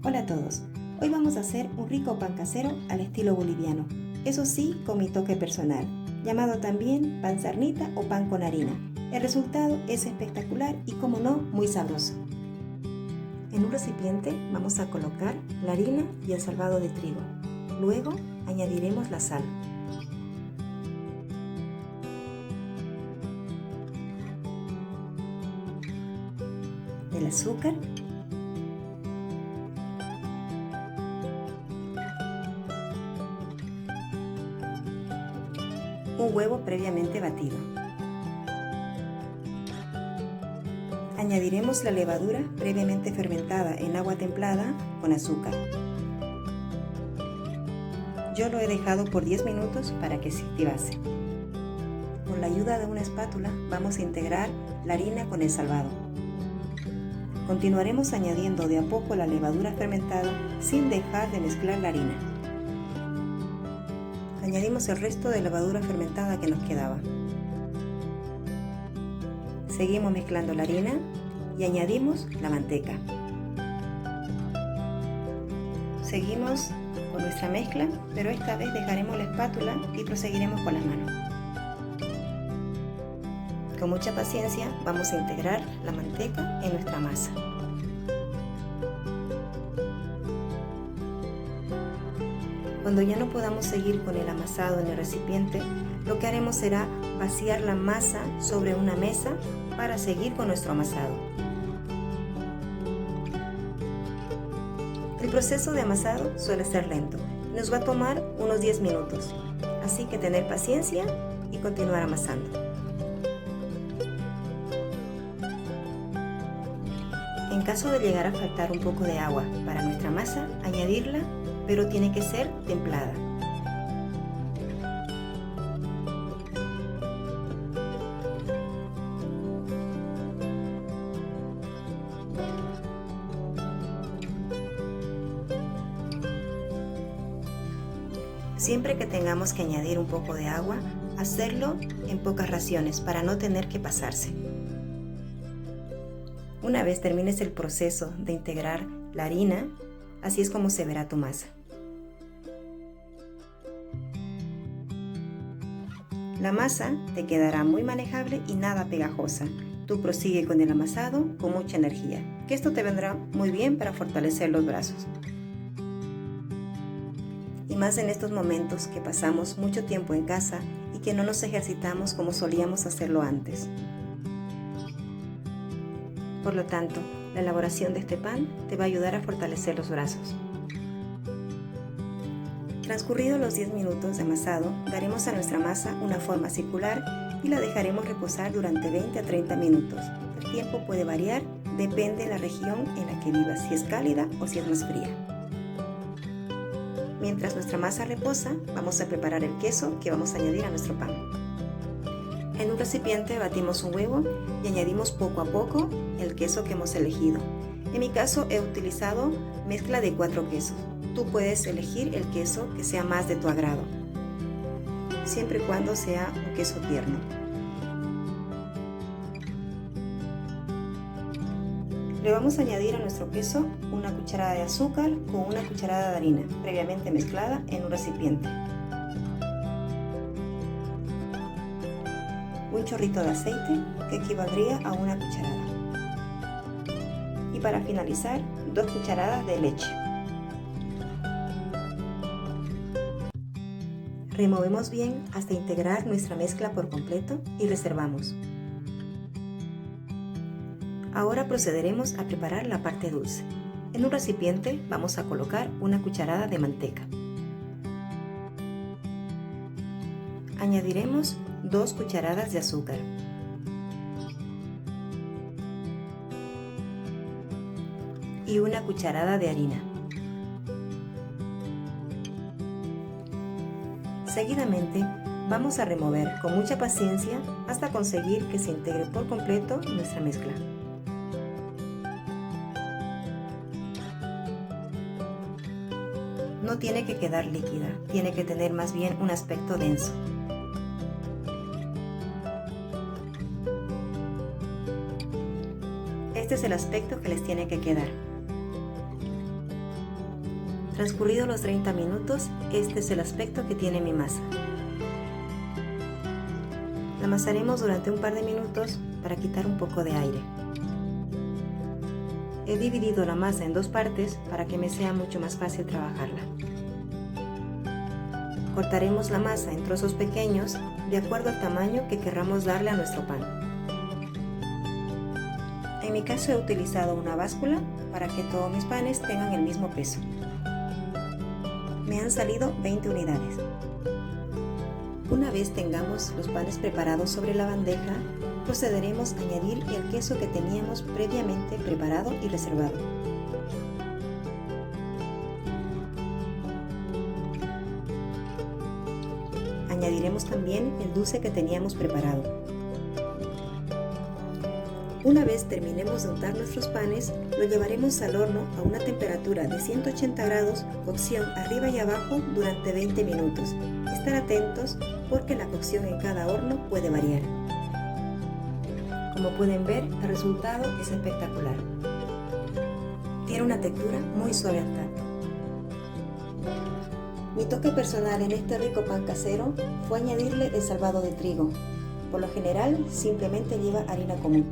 Hola a todos, hoy vamos a hacer un rico pan casero al estilo boliviano, eso sí con mi toque personal, llamado también pan sarnita o pan con harina. El resultado es espectacular y como no, muy sabroso. En un recipiente vamos a colocar la harina y el salvado de trigo, luego añadiremos la sal. El azúcar, un huevo previamente batido. Añadiremos la levadura previamente fermentada en agua templada con azúcar. Yo lo he dejado por 10 minutos para que se activase. Con la ayuda de una espátula vamos a integrar la harina con el salvado. Continuaremos añadiendo de a poco la levadura fermentada sin dejar de mezclar la harina. Añadimos el resto de levadura fermentada que nos quedaba. Seguimos mezclando la harina y añadimos la manteca. Seguimos con nuestra mezcla, pero esta vez dejaremos la espátula y proseguiremos con las manos. Con mucha paciencia vamos a integrar la manteca en nuestra masa. Cuando ya no podamos seguir con el amasado en el recipiente, lo que haremos será vaciar la masa sobre una mesa para seguir con nuestro amasado. El proceso de amasado suele ser lento, nos va a tomar unos 10 minutos, así que tener paciencia y continuar amasando. En caso de llegar a faltar un poco de agua para nuestra masa, añadirla, pero tiene que ser templada. Siempre que tengamos que añadir un poco de agua, hacerlo en pocas raciones para no tener que pasarse. Una vez termines el proceso de integrar la harina, así es como se verá tu masa. La masa te quedará muy manejable y nada pegajosa. Tú prosigue con el amasado con mucha energía, que esto te vendrá muy bien para fortalecer los brazos. Y más en estos momentos que pasamos mucho tiempo en casa y que no nos ejercitamos como solíamos hacerlo antes. Por lo tanto, la elaboración de este pan te va a ayudar a fortalecer los brazos. Transcurridos los 10 minutos de amasado, daremos a nuestra masa una forma circular y la dejaremos reposar durante 20 a 30 minutos. El tiempo puede variar, depende de la región en la que vivas, si es cálida o si es más fría. Mientras nuestra masa reposa, vamos a preparar el queso que vamos a añadir a nuestro pan. En un recipiente batimos un huevo y añadimos poco a poco el queso que hemos elegido. En mi caso he utilizado mezcla de 4 quesos. Tú puedes elegir el queso que sea más de tu agrado, siempre y cuando sea un queso tierno. Le vamos a añadir a nuestro queso una cucharada de azúcar con una cucharada de harina, previamente mezclada en un recipiente. Un chorrito de aceite que equivaldría a una cucharada. Y para finalizar, 2 cucharadas de leche. Removemos bien hasta integrar nuestra mezcla por completo y reservamos. Ahora procederemos a preparar la parte dulce. En un recipiente vamos a colocar una cucharada de manteca. Añadiremos 2 cucharadas de azúcar. Y una cucharada de harina. Seguidamente, vamos a remover con mucha paciencia hasta conseguir que se integre por completo nuestra mezcla. No tiene que quedar líquida, tiene que tener más bien un aspecto denso. Este es el aspecto que les tiene que quedar. Transcurridos los 30 minutos, este es el aspecto que tiene mi masa. La amasaremos durante un par de minutos para quitar un poco de aire. He dividido la masa en dos partes para que me sea mucho más fácil trabajarla. Cortaremos la masa en trozos pequeños de acuerdo al tamaño que querramos darle a nuestro pan. En mi caso he utilizado una báscula para que todos mis panes tengan el mismo peso. Me han salido 20 unidades. Una vez tengamos los panes preparados sobre la bandeja, procederemos a añadir el queso que teníamos previamente preparado y reservado. Añadiremos también el dulce que teníamos preparado. Una vez terminemos de untar nuestros panes, lo llevaremos al horno a una temperatura de 180 grados, cocción arriba y abajo durante 20 minutos. Estar atentos porque la cocción en cada horno puede variar. Como pueden ver, el resultado es espectacular. Tiene una textura muy suave al tacto. Mi toque personal en este rico pan casero fue añadirle el salvado de trigo. Por lo general, simplemente lleva harina común.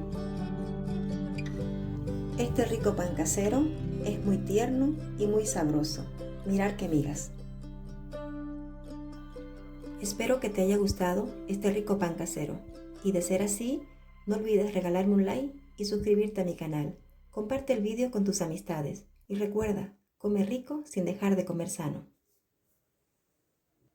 Este rico pan casero es muy tierno y muy sabroso. Mirad qué migas. Espero que te haya gustado este rico pan casero. Y de ser así, no olvides regalarme un like y suscribirte a mi canal. Comparte el vídeo con tus amistades. Y recuerda, come rico sin dejar de comer sano.